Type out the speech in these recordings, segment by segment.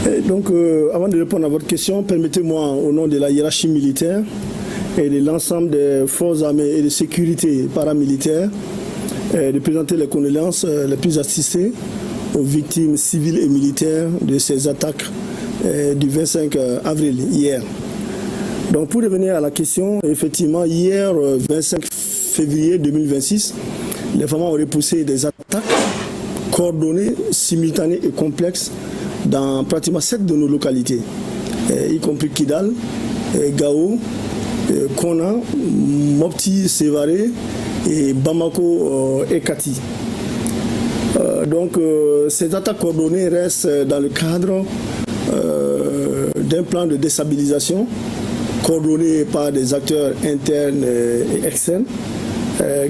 Avant de répondre à votre question, permettez-moi, au nom de la hiérarchie militaire et de l'ensemble des forces armées et de sécurité paramilitaires, de présenter les condoléances les plus assistées aux victimes civiles et militaires de ces attaques du 25 avril, hier. Donc, pour revenir à la question, effectivement, hier, 25 février 2026, les FAMA ont repoussé des attaques coordonnées, simultanées et complexes dans pratiquement 7 de nos localités, y compris Kidal, Gao, Kona, Mopti, Sévaré et Bamako et Kati. Ces attaques coordonnées restent dans le cadre d'un plan de déstabilisation coordonné par des acteurs internes et externes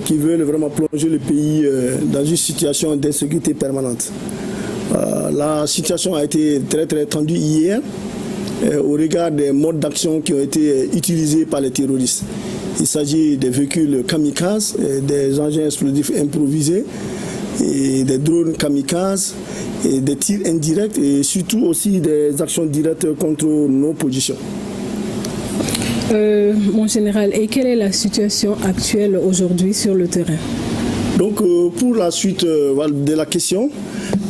qui veulent vraiment plonger le pays dans une situation d'insécurité permanente. La situation a été très tendue hier au regard des modes d'action qui ont été utilisés par les terroristes. Il s'agit des véhicules kamikazes, des engins explosifs improvisés, et des drones kamikazes, et des tirs indirects et surtout aussi des actions directes contre nos positions. Mon général, et quelle est la situation actuelle aujourd'hui sur le terrain? Donc, pour la suite de la question,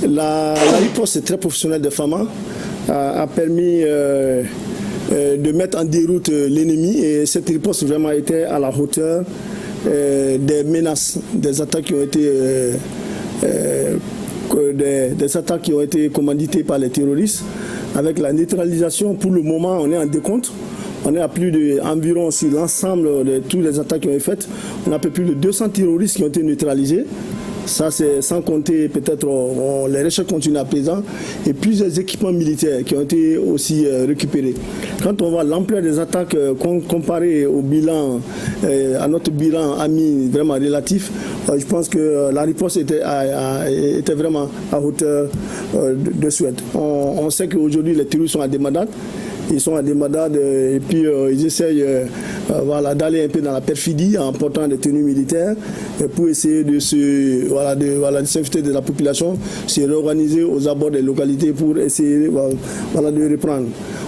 la riposte très professionnelle des FAMA a permis de mettre en déroute l'ennemi, et cette riposte vraiment était à la hauteur des menaces, des attaques qui ont été commanditées par les terroristes. Avec la neutralisation, pour le moment, on est en décompte. On est à plus environ sur l'ensemble de toutes les attaques qui ont été faites. On a plus de 200 terroristes qui ont été neutralisés. Ça, c'est sans compter peut-être les recherches continuent à présent et plusieurs équipements militaires qui ont été aussi récupérés. Quand on voit l'ampleur des attaques comparée au bilan, à notre bilan ami vraiment relatif, je pense que la riposte était vraiment à hauteur de souhait. On sait qu'aujourd'hui les terroristes sont à Demadate. Ils sont à des madades et puis ils essayent d'aller un peu dans la perfidie en portant des tenues militaires pour essayer de s'inviter de la population, se réorganiser aux abords des localités pour essayer de reprendre.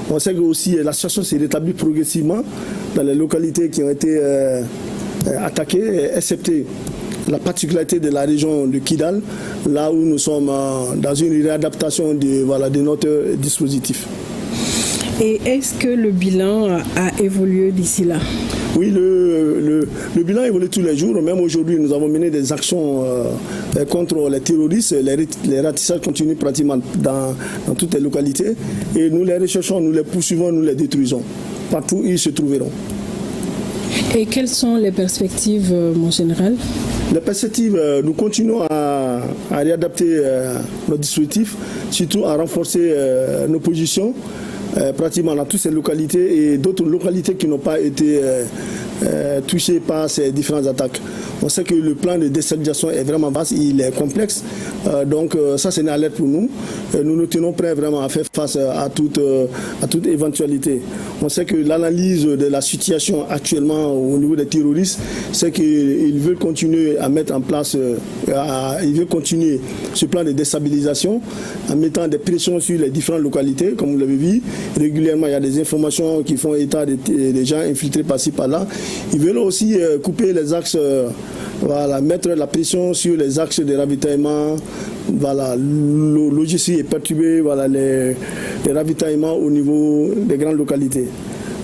On sait que aussi la situation s'est rétablie progressivement dans les localités qui ont été attaquées, excepté la particularité de la région de Kidal, là où nous sommes dans une réadaptation de notre dispositif. Et est-ce que le bilan a évolué d'ici là? Oui, le bilan évolue tous les jours. Même aujourd'hui, nous avons mené des actions contre les terroristes. Les ratissages continuent pratiquement dans toutes les localités. Et nous les recherchons, nous les poursuivons, nous les détruisons. Partout où ils se trouveront. Et quelles sont les perspectives, mon général? Les perspectives, nous continuons à réadapter nos dispositifs, surtout à renforcer nos positions. Pratiquement dans toutes ces localités et d'autres localités qui n'ont pas été touchées par ces différentes attaques. On sait que le plan de déstabilisation est vraiment vaste, il est complexe, donc ça c'est une alerte pour nous. Nous nous tenons prêts vraiment à faire face à toute éventualité. On sait que l'analyse de la situation actuellement au niveau des terroristes, c'est qu'ils veulent continuer à mettre en place, ils veulent continuer ce plan de déstabilisation en mettant des pressions sur les différentes localités, comme vous l'avez vu. Régulièrement, il y a des informations qui font état des gens infiltrés par-ci, par-là. Ils veulent aussi couper les axes, mettre la pression sur les axes de ravitaillement. Logistique est perturbée, les ravitaillements au niveau des grandes localités.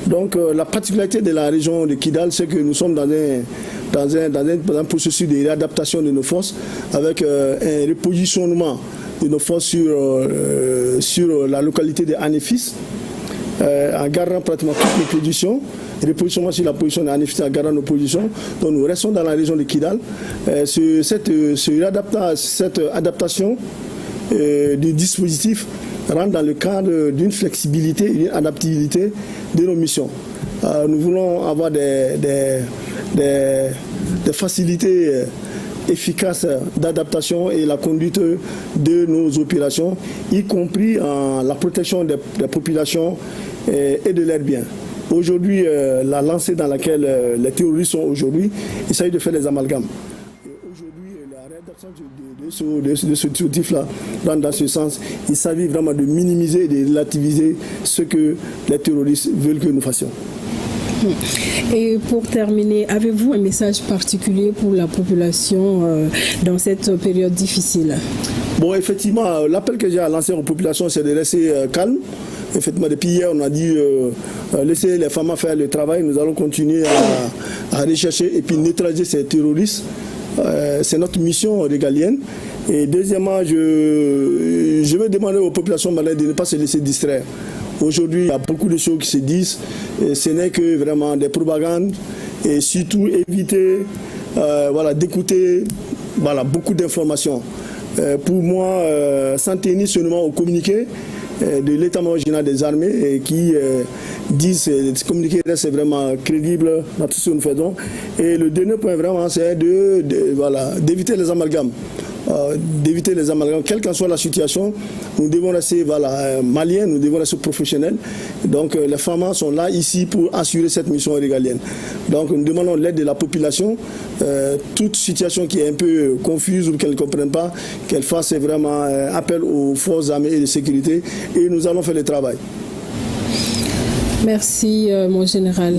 Donc, la particularité de la région de Kidal, c'est que nous sommes dans un processus de réadaptation de nos forces avec un repositionnement de nos forces sur la localité de Anéfis, en gardant pratiquement toutes nos positions, repositionnement sur la position d'Anéfis en gardant nos positions. Donc nous restons dans la région de Kidal. Cette adaptation du dispositif rentre dans le cadre d'une flexibilité et d'une adaptabilité de nos missions. Nous voulons avoir des facilités efficace d'adaptation et la conduite de nos opérations, y compris en la protection des populations et de leurs biens. Aujourd'hui, la lancée dans laquelle les terroristes sont aujourd'hui, il s'agit de faire des amalgames. Aujourd'hui, la réadaptation de de ce dispositif-là dans ce sens. Il s'agit vraiment de minimiser et de relativiser ce que les terroristes veulent que nous fassions. Et pour terminer, avez-vous un message particulier pour la population dans cette période difficile? Bon, effectivement, l'appel que j'ai à lancer aux populations, c'est de rester calme. Effectivement, depuis hier, on a dit laisser les femmes faire le travail. Nous allons continuer à rechercher et puis neutraliser ces terroristes. C'est notre mission régalienne. Et deuxièmement, je veux demander aux populations maliennes de ne pas se laisser distraire. Aujourd'hui, il y a beaucoup de choses qui se disent. Et ce n'est que vraiment des propagandes. Et surtout, éviter d'écouter beaucoup d'informations. Pour moi, s'en tenir seulement au communiqué de l'état-major général des armées et qui disent que ce communiqué reste vraiment crédible dans tout ce que nous faisons. Et le dernier point vraiment, c'est d'éviter les amalgames. Quelle qu'en soit la situation, nous devons rester maliens, nous devons rester professionnels. Donc les FAMA sont là ici pour assurer cette mission régalienne. Donc nous demandons l'aide de la population. Toute situation qui est un peu confuse ou qu'elle ne comprenne pas, qu'elle fasse vraiment appel aux forces armées et de sécurité et nous allons faire le travail. Merci mon général.